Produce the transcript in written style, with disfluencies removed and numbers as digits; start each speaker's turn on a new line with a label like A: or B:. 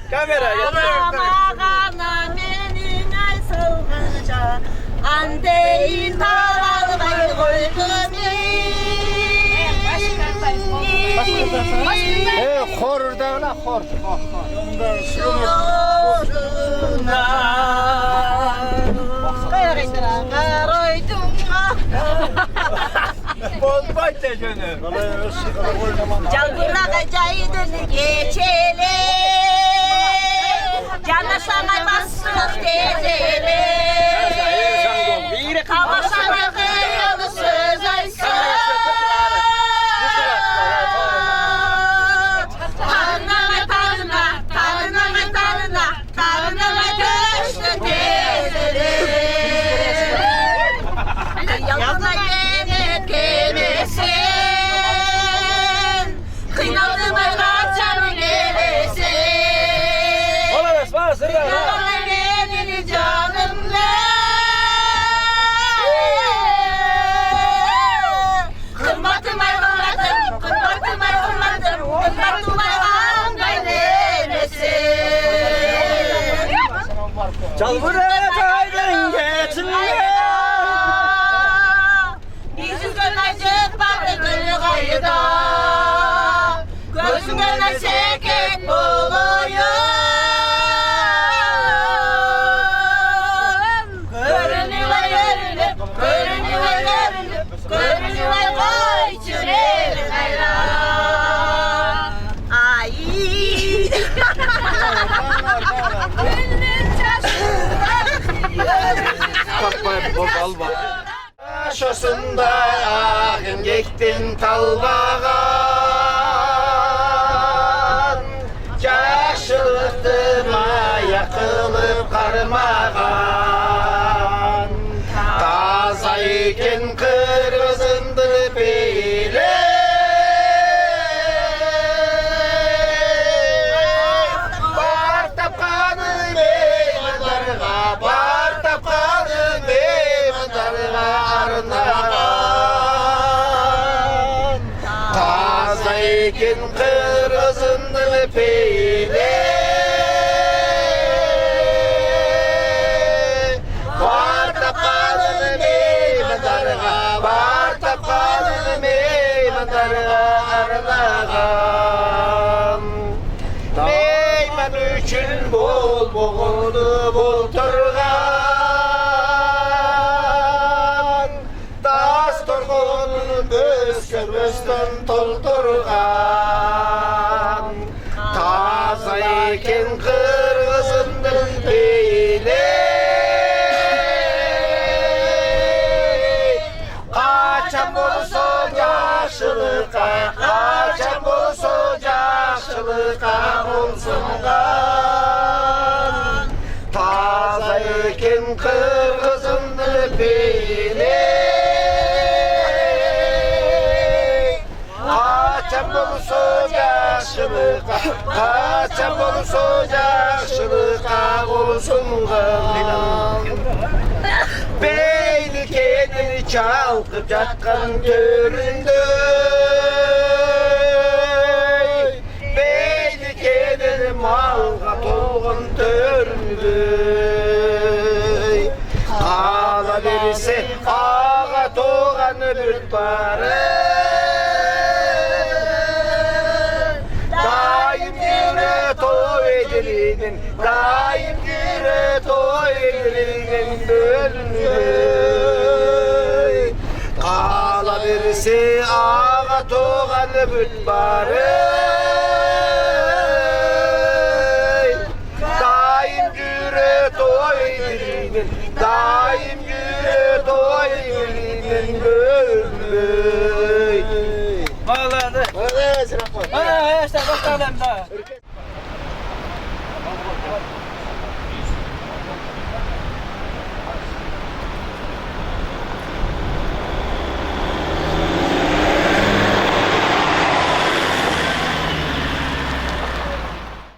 A: Kamera
B: Ağana menin ay solğanca Andeyin dağlarına koydum
C: Xor da la xor.
B: Şuruna Qaroydum
A: Bozbay tecönü.
B: Calbırlağa caydın geçeli Canaşamaymasın tezeli Kavaşana kıyalı söz aysa Tarına köştü tezeli Yalına yine kemesin Kıynadım aylar canı gelesin
A: Olamaz bana sırda.
B: Yalına benim canımla Kırmatım ay vurladım Kırmatım ay vurladım Kırmatım ay angay demesin
A: Çal buraya caydın geçinle.
B: Yüzün gönacık vardı gönlü kayıda Gözün gönle seket buluyor Görünüyor koy çüreli kayra Ay Gönlün
A: Bakma bozal bak.
C: Şosunda ağın gektin talbağan Yaşılıktıma yakılıp karmağan Taza iken kırgızındı beyle Bar tapkanı meymanlarga Bar tapkanı meymanlarga arnağan Taza iken kırgızındı beyle Bar tapkanı meymanlarga Bar tapkanı meymanlarga arnağan Meyman üçün bol boğuldu bulturgan Tas torğunun böskörmöstön tolturgan Taza eken kırgızındır beyle Kaçan bolsa yaşılıka Kaçan bolsa yaşılıka olsungan Taza eken kırgızındır beyle Kaçan bolsa yaşılıka Kaçan bolsa yaşılıka olsungan Beyli kendini çalkıp yatkan töründü Beyli kendini malga tolgun töründü Kala verirse ağa toğanı bürt barı Daim yine toy edilinin Daim yine toy edilinin bölünür Kala verirse ağa toğanı bürt barı Daim yine toy edilinin Daim yine toy edilinin bölünür
A: Bağladı.
C: Evet, sıra koy.
A: Ha işte bakalım da.